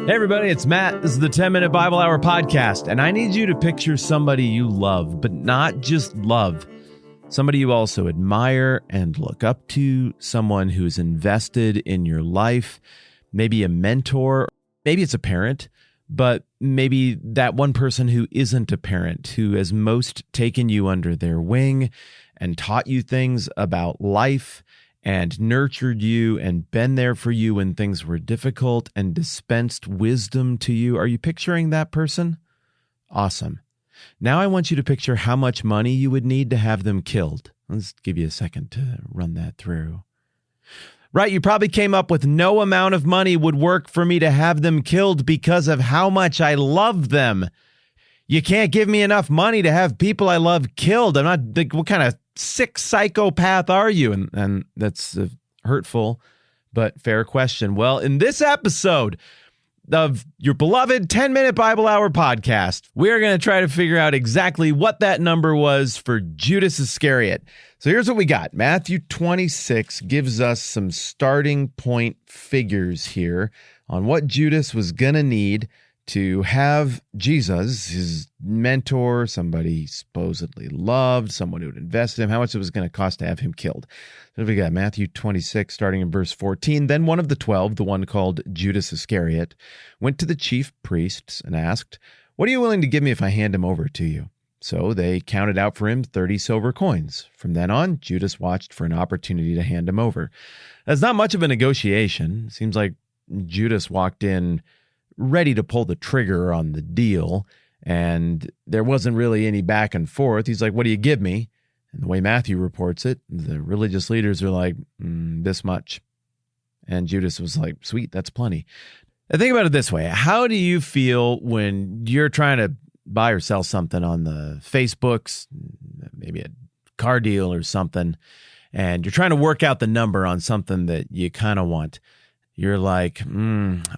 Hey everybody, it's Matt. This is the 10-Minute Bible Hour podcast, and I need you to picture somebody you love, but not just love. Somebody you also admire and look up to, someone who's invested in your life, maybe a mentor, maybe it's a parent, but maybe that one person who isn't a parent, who has most taken you under their wing and taught you things about life and nurtured you and been there for you when things were difficult and dispensed wisdom to you. Are you picturing that person? Awesome. Now I want you to picture how much money you would need to have them killed. Let's give you a second to run that through. Right, you probably came up with no amount of money would work for me to have them killed because of how much I love them. You can't give me enough money to have people I love killed. I'm not, like, what kind of sick psychopath are you? And that's a hurtful but fair question. Well, in this episode of your beloved 10-Minute Bible Hour podcast, we're going to try to figure out exactly what that number was for Judas Iscariot. So here's what we got. Matthew 26 gives us some starting point figures here on what Judas was going to need to have Jesus, his mentor, somebody he supposedly loved, someone who had invested in him, how much it was going to cost to have him killed. So we got Matthew 26, starting in verse 14. Then one of the 12, the one called Judas Iscariot, went to the chief priests and asked, "What are you willing to give me if I hand him over to you?" So they counted out for him 30 silver coins. From then on, Judas watched for an opportunity to hand him over. That's not much of a negotiation. It seems like Judas walked in ready to pull the trigger on the deal, and there wasn't really any back and forth. He's like, "What do you give me?" And the way Matthew reports it, the religious leaders are like, this much. And Judas was like, "Sweet, that's plenty." Now think about it this way. How do you feel when you're trying to buy or sell something on the Facebooks, maybe a car deal or something, and you're trying to work out the number on something that you kind of want? You're like,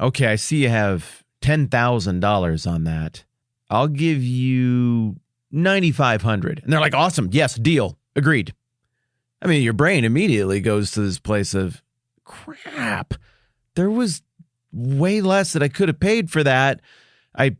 okay, I see you have $10,000 on that. I'll give you $9,500. And they're like, "Awesome. Yes, deal. Agreed." I mean, your brain immediately goes to this place of, crap, there was way less that I could have paid for that. I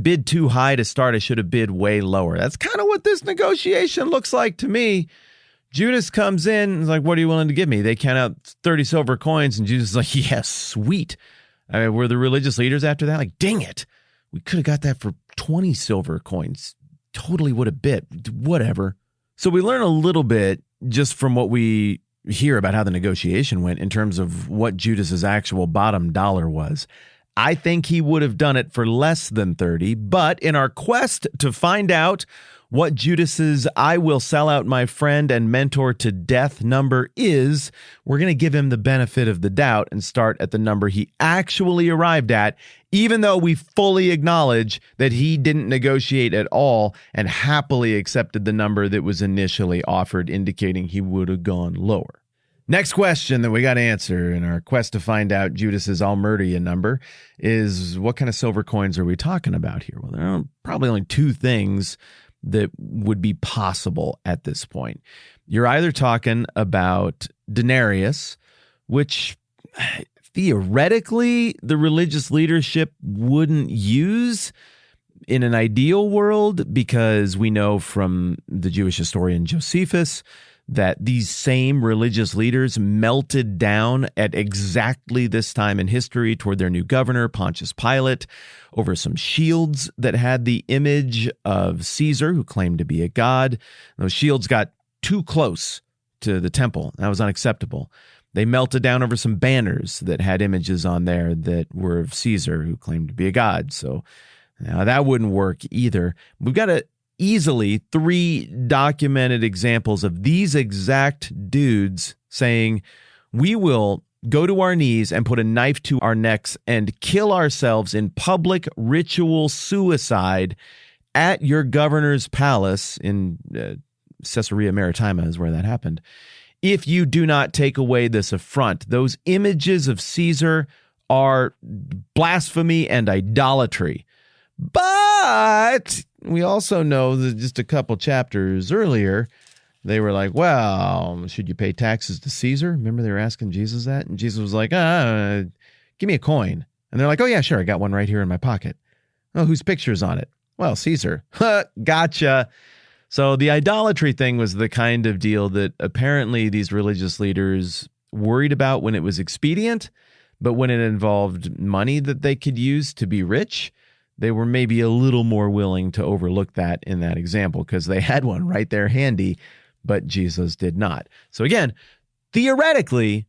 bid too high to start. I should have bid way lower. That's kind of what this negotiation looks like to me. Judas comes in and is like, "What are you willing to give me?" They count out 30 silver coins, and Judas is like, "Yes, sweet." I mean, were the religious leaders after that like, "Dang it, we could have got that for 20 silver coins. Totally would have bid. Whatever." So we learn a little bit just from what we hear about how the negotiation went in terms of what Judas's actual bottom dollar was. I think he would have done it for less than 30, but in our quest to find out what Judas's "I will sell out my friend and mentor to death" number is, we're going to give him the benefit of the doubt and start at the number he actually arrived at, even though we fully acknowledge that he didn't negotiate at all and happily accepted the number that was initially offered, indicating he would have gone lower. Next question that we got to answer in our quest to find out Judas's "I'll murder you" number is, what kind of silver coins are we talking about here? Well, there are probably only two things that would be possible at this point. You're either talking about denarius, which theoretically the religious leadership wouldn't use in an ideal world, because we know from the Jewish historian Josephus that these same religious leaders melted down at exactly this time in history toward their new governor, Pontius Pilate, over some shields that had the image of Caesar, who claimed to be a god. Those shields got too close to the temple. That was unacceptable. They melted down over some banners that had images on there that were of Caesar, who claimed to be a god. So now that wouldn't work either. We've got easily 3 documented examples of these exact dudes saying, "We will go to our knees and put a knife to our necks and kill ourselves in public ritual suicide at your governor's palace," in Caesarea Maritima is where that happened, "if you do not take away this affront." Those images of Caesar are blasphemy and idolatry. But we also know that just a couple chapters earlier, they were like, "Well, should you pay taxes to Caesar?" Remember they were asking Jesus that? And Jesus was like, "Give me a coin. And they're like, oh, yeah, sure. I got one right here in my pocket. Oh, whose picture's on it? Well, Caesar. Gotcha. So the idolatry thing was the kind of deal that apparently these religious leaders worried about when it was expedient, but when it involved money that they could use to be rich, they were maybe a little more willing to overlook that in that example because they had one right there handy, but Jesus did not. So again, theoretically,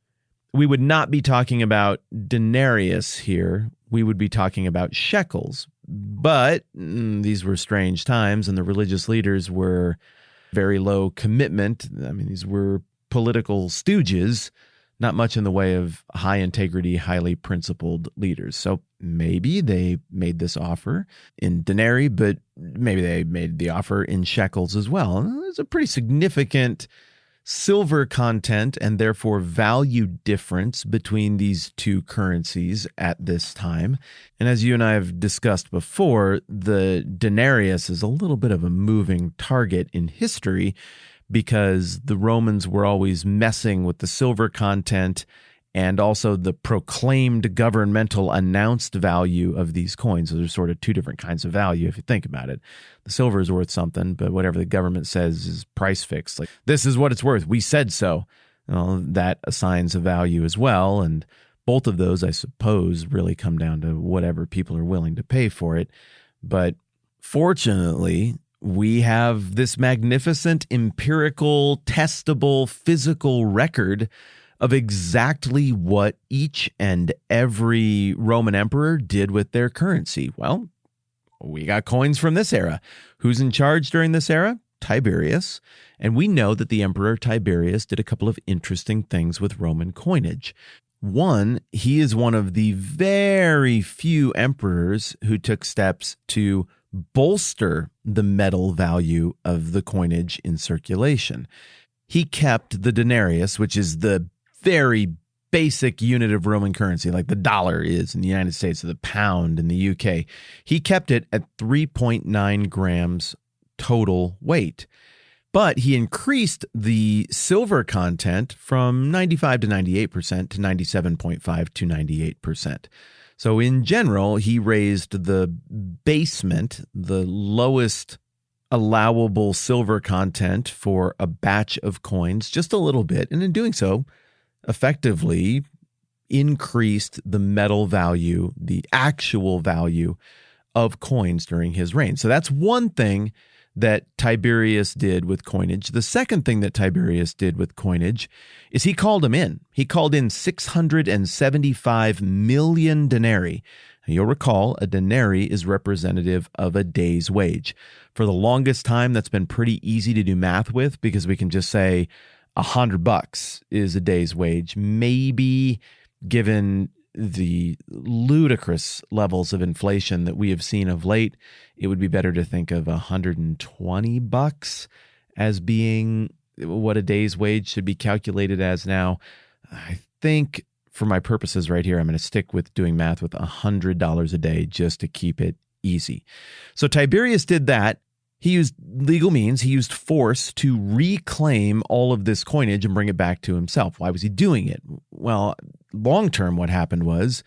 we would not be talking about denarius here. We would be talking about shekels. But these were strange times, and the religious leaders were very low commitment. I mean, these were political stooges, not much in the way of high integrity, highly principled leaders. So maybe they made this offer in denarii, but maybe they made the offer in shekels as well. It's a pretty significant silver content and therefore value difference between these two currencies at this time. And as you and I have discussed before, the denarius is a little bit of a moving target in history because the Romans were always messing with the silver content and also the proclaimed governmental announced value of these coins. So there's sort of two different kinds of value if you think about it. The silver is worth something, but whatever the government says is price fixed. Like, this is what it's worth. We said so. Well, that assigns a value as well. And both of those, I suppose, really come down to whatever people are willing to pay for it. But fortunately, we have this magnificent empirical, testable, physical record of exactly what each and every Roman emperor did with their currency. Well, we got coins from this era. Who's in charge during this era? Tiberius. And we know that the emperor Tiberius did a couple of interesting things with Roman coinage. One, he is one of the very few emperors who took steps to bolster the metal value of the coinage in circulation. He kept the denarius, which is the very basic unit of Roman currency, like the dollar is in the United States or the pound in the UK. He kept it at 3.9 grams total weight. But he increased the silver content from 95 to 98% to 97.5 to 98%. So in general, he raised the basement, the lowest allowable silver content for a batch of coins just a little bit. And in doing so, effectively increased the metal value, the actual value of coins during his reign. So that's one thing that Tiberius did with coinage. The second thing that Tiberius did with coinage is he called them in. He called in 675 million denarii. And you'll recall a denarii is representative of a day's wage. For the longest time, that's been pretty easy to do math with because we can just say $100 is a day's wage. Maybe given the ludicrous levels of inflation that we have seen of late, it would be better to think of $120 as being what a day's wage should be calculated as now. I think for my purposes right here, I'm going to stick with doing math with $100 a day just to keep it easy. So Tiberius did that. He used legal means. He used force to reclaim all of this coinage and bring it back to himself. Why was he doing it? Well, long term, what happened was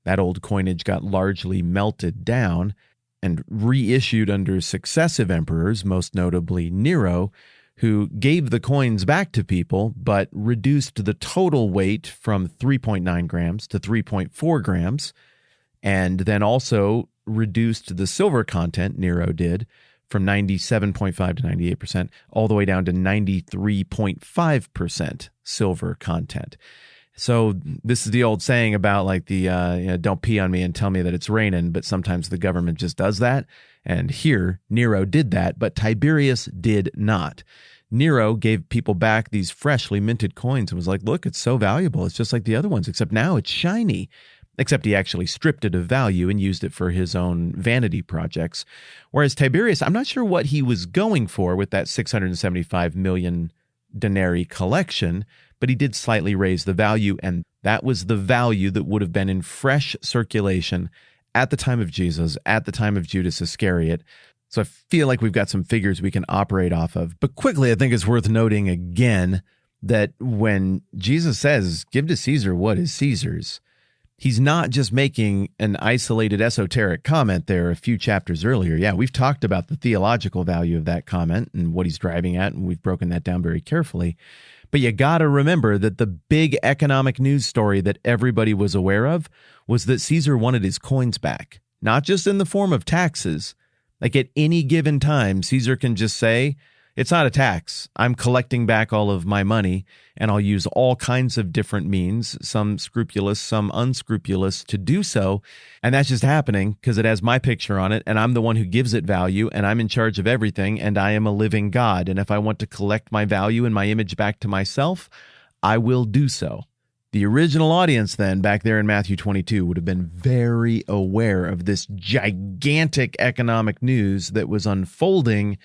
that old coinage got largely melted down and reissued under successive emperors, most notably Nero, who gave the coins back to people, but reduced the total weight from 3.9 grams to 3.4 grams, and then also reduced the silver content, Nero did, from 97.5 to 98%, all the way down to 93.5% silver content. So this is the old saying about like the don't pee on me and tell me that it's raining, but sometimes the government just does that. And here, Nero did that, but Tiberius did not. Nero gave people back these freshly minted coins and was like, look, it's so valuable. It's just like the other ones, except now it's shiny. Except he actually stripped it of value and used it for his own vanity projects. Whereas Tiberius, I'm not sure what he was going for with that 675 million denarii collection, but he did slightly raise the value, and that was the value that would have been in fresh circulation at the time of Jesus, at the time of Judas Iscariot. So I feel like we've got some figures we can operate off of. But quickly, I think it's worth noting again that when Jesus says, give to Caesar what is Caesar's, He's not just making an isolated esoteric comment there a few chapters earlier. Yeah, we've talked about the theological value of that comment and what he's driving at, and we've broken that down very carefully. But you got to remember that the big economic news story that everybody was aware of was that Caesar wanted his coins back, not just in the form of taxes. Like at any given time, Caesar can just say, it's not a tax. I'm collecting back all of my money, and I'll use all kinds of different means, some scrupulous, some unscrupulous, to do so. And that's just happening because it has my picture on it, and I'm the one who gives it value, and I'm in charge of everything, and I am a living God. And if I want to collect my value and my image back to myself, I will do so. The original audience then, back there in Matthew 22, would have been very aware of this gigantic economic news that was unfolding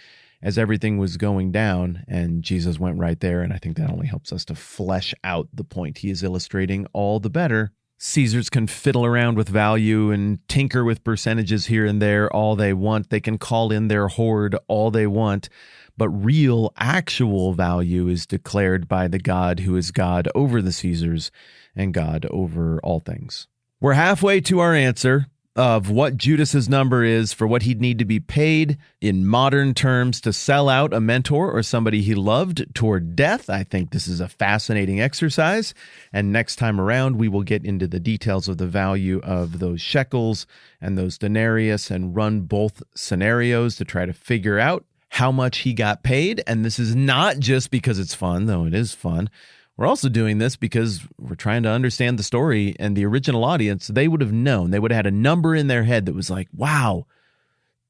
as everything was going down, and Jesus went right there, and I think that only helps us to flesh out the point he is illustrating all the better. Caesars can fiddle around with value and tinker with percentages here and there all they want. They can call in their hoard all they want, but real, actual value is declared by the God who is God over the Caesars and God over all things. We're halfway to our answer of what Judas's number is for what he'd need to be paid in modern terms to sell out a mentor or somebody he loved toward death. I think this is a fascinating exercise. And next time around, we will get into the details of the value of those shekels and those denarius and run both scenarios to try to figure out how much he got paid. And this is not just because it's fun, though it is fun. We're also doing this because we're trying to understand the story, and the original audience, they would have known. They would have had a number in their head that was like, wow,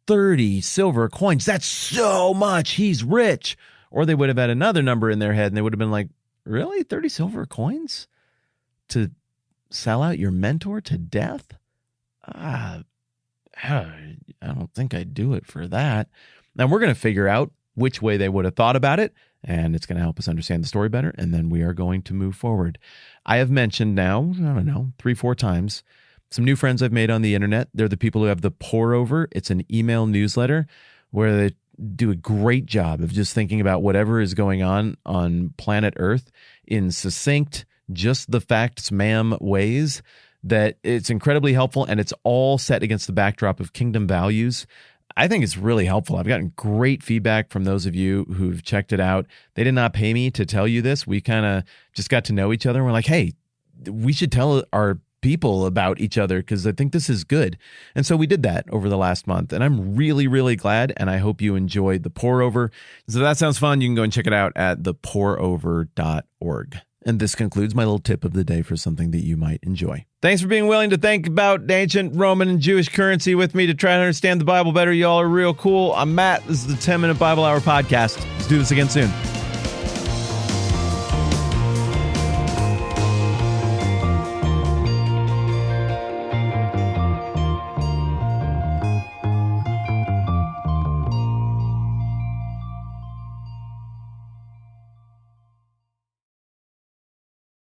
30 silver coins. That's so much. He's rich. Or they would have had another number in their head, and they would have been like, really? 30 silver coins to sell out your mentor to death? I don't think I'd do it for that. Now, we're going to figure out which way they would have thought about it, and it's going to help us understand the story better, and then we are going to move forward. I have mentioned now, 3-4 times, some new friends I've made on the internet. They're the people who have the Pour Over. It's an email newsletter where they do a great job of just thinking about whatever is going on planet Earth in succinct, just the facts, ma'am, ways that it's incredibly helpful, and it's all set against the backdrop of kingdom values. I think it's really helpful. I've gotten great feedback from those of you who've checked it out. They did not pay me to tell you this. We kind of just got to know each other. And we're like, hey, we should tell our people about each other because I think this is good. And so we did that over the last month. And I'm really, really glad. And I hope you enjoyed the Pour Over. So if that sounds fun, you can go and check it out at thepourover.org. And this concludes my little tip of the day for something that you might enjoy. Thanks for being willing to think about ancient Roman and Jewish currency with me to try to understand the Bible better. Y'all are real cool. I'm Matt. This is the 10-Minute Bible Hour Podcast. Let's do this again soon.